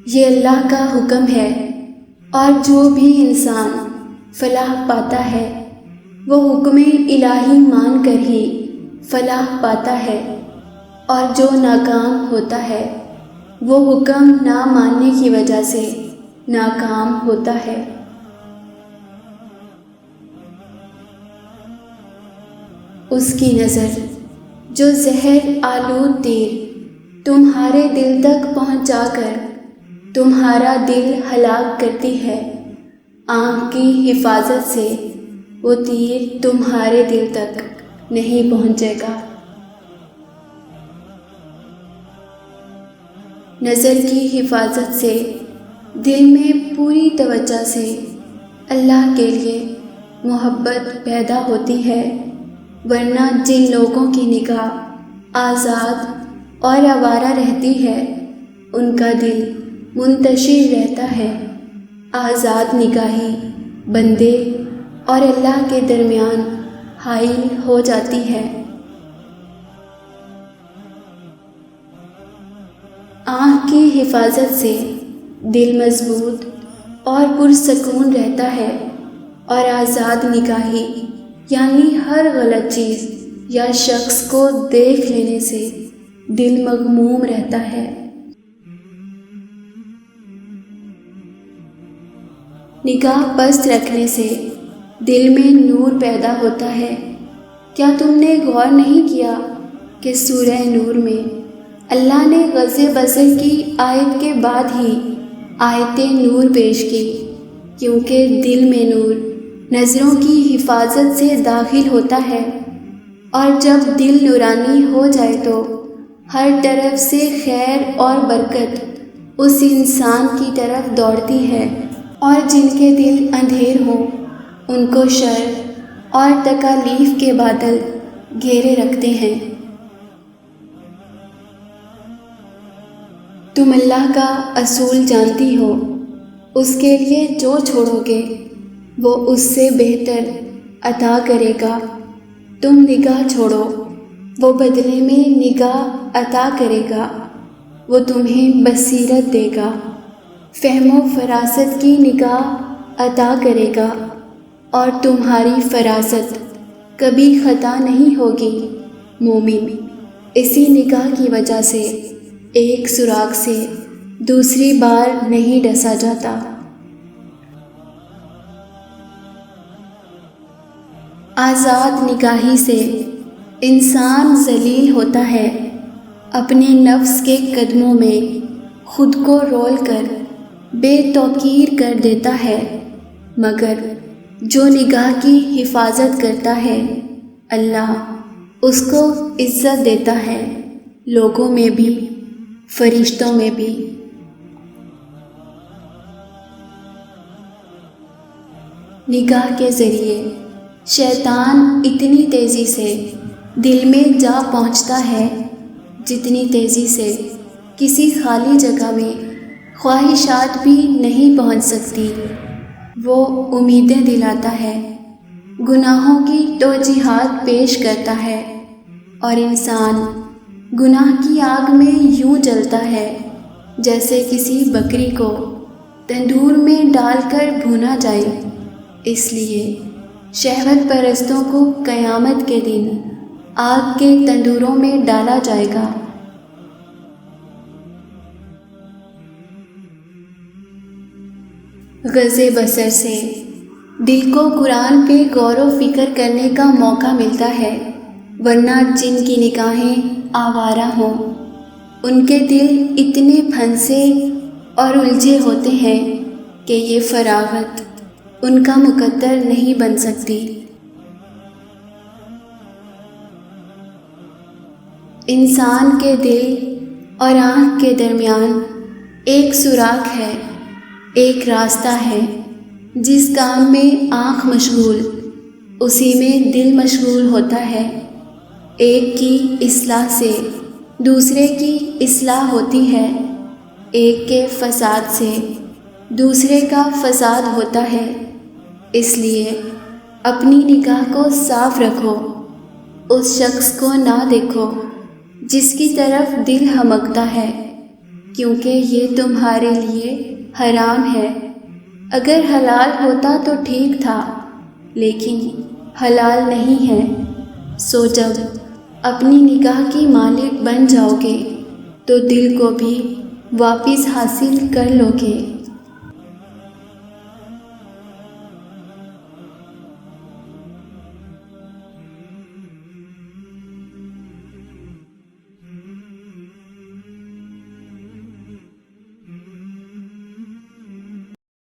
یہ اللہ کا حکم ہے، اور جو بھی انسان فلاح پاتا ہے وہ حکم الہی مان کر ہی فلاح پاتا ہے، اور جو ناکام ہوتا ہے وہ حکم نہ ماننے کی وجہ سے ناکام ہوتا ہے۔ اس کی نظر جو زہر آلود تیر تمہارے دل تک پہنچا کر تمہارا دل ہلاک کرتی ہے، آنکھ کی حفاظت سے وہ تیر تمہارے دل تک نہیں پہنچے گا۔ نظر کی حفاظت سے دل میں پوری توجہ سے اللہ کے لیے محبت پیدا ہوتی ہے، ورنہ جن لوگوں کی نگاہ آزاد اور آوارہ رہتی ہے ان کا دل منتشر رہتا ہے۔ آزاد نگاہی بندے اور اللہ کے درمیان حائل ہو جاتی ہے۔ آنکھ کی حفاظت سے دل مضبوط اور پرسکون رہتا ہے، اور آزاد نگاہی یعنی ہر غلط چیز یا شخص کو دیکھ لینے سے دل مغموم رہتا ہے۔ نگاہ پست رکھنے سے دل میں نور پیدا ہوتا ہے۔ کیا تم نے غور نہیں کیا کہ سورہ نور میں اللہ نے غض بصر کی آیت کے بعد ہی آیت نور پیش کی، کیونکہ دل میں نور نظروں کی حفاظت سے داخل ہوتا ہے، اور جب دل نورانی ہو جائے تو ہر طرف سے خیر اور برکت اس انسان کی طرف دوڑتی ہے، اور جن کے دل اندھیر ہوں ان کو شر اور تکالیف کے بادل گھیرے رکھتے ہیں۔ تم اللہ کا اصول جانتی ہو، اس کے لیے جو چھوڑو گے وہ اس سے بہتر عطا کرے گا۔ تم نگاہ چھوڑو، وہ بدلے میں نگاہ عطا کرے گا، وہ تمہیں بصیرت دے گا، فہم و فراست کی نگاہ عطا کرے گا، اور تمہاری فراست کبھی خطا نہیں ہوگی۔ مومن اسی نگاہ کی وجہ سے ایک سوراخ سے دوسری بار نہیں ڈسا جاتا۔ آزاد نگاہی سے انسان ذلیل ہوتا ہے، اپنے نفس کے قدموں میں خود کو رول کر بے توقیر کر دیتا ہے، مگر جو نگاہ کی حفاظت کرتا ہے اللہ اس کو عزت دیتا ہے، لوگوں میں بھی فرشتوں میں بھی۔ نگاہ کے ذریعے شیطان اتنی تیزی سے دل میں جا پہنچتا ہے جتنی تیزی سے کسی خالی جگہ میں خواہشات بھی نہیں پہنچ سکتی۔ وہ امیدیں دلاتا ہے، گناہوں کی توجیہات پیش کرتا ہے، اور انسان گناہ کی آگ میں یوں جلتا ہے جیسے کسی بکری کو تندور میں ڈال کر بھونا جائے۔ اس لیے شہوت پرستوں کو قیامت کے دن آگ کے تندوروں میں ڈالا جائے گا۔ غض بصر سے دل کو قرآن پہ غور و فکر کرنے کا موقع ملتا ہے، ورنہ جن کی نگاہیں آوارہ ہوں ان کے دل اتنے پھنسے اور الجھے ہوتے ہیں کہ یہ فراغت ان کا مقدر نہیں بن سکتی۔ انسان کے دل اور آنکھ کے درمیان ایک سوراخ ہے، ایک راستہ ہے۔ جس کام میں آنکھ مشغول اسی میں دل مشغول ہوتا ہے۔ ایک کی اصلاح سے دوسرے کی اصلاح ہوتی ہے، ایک کے فساد سے دوسرے کا فساد ہوتا ہے۔ اس لیے اپنی نگاہ کو صاف رکھو، اس شخص کو نہ دیکھو جس کی طرف دل ہمکتا ہے، کیونکہ یہ تمہارے لیے حرام ہے۔ اگر حلال ہوتا تو ٹھیک تھا، لیکن حلال نہیں ہے۔ سو جب اپنی نگاہ کی مالک بن جاؤ گے تو دل کو بھی واپس حاصل کر لو گے۔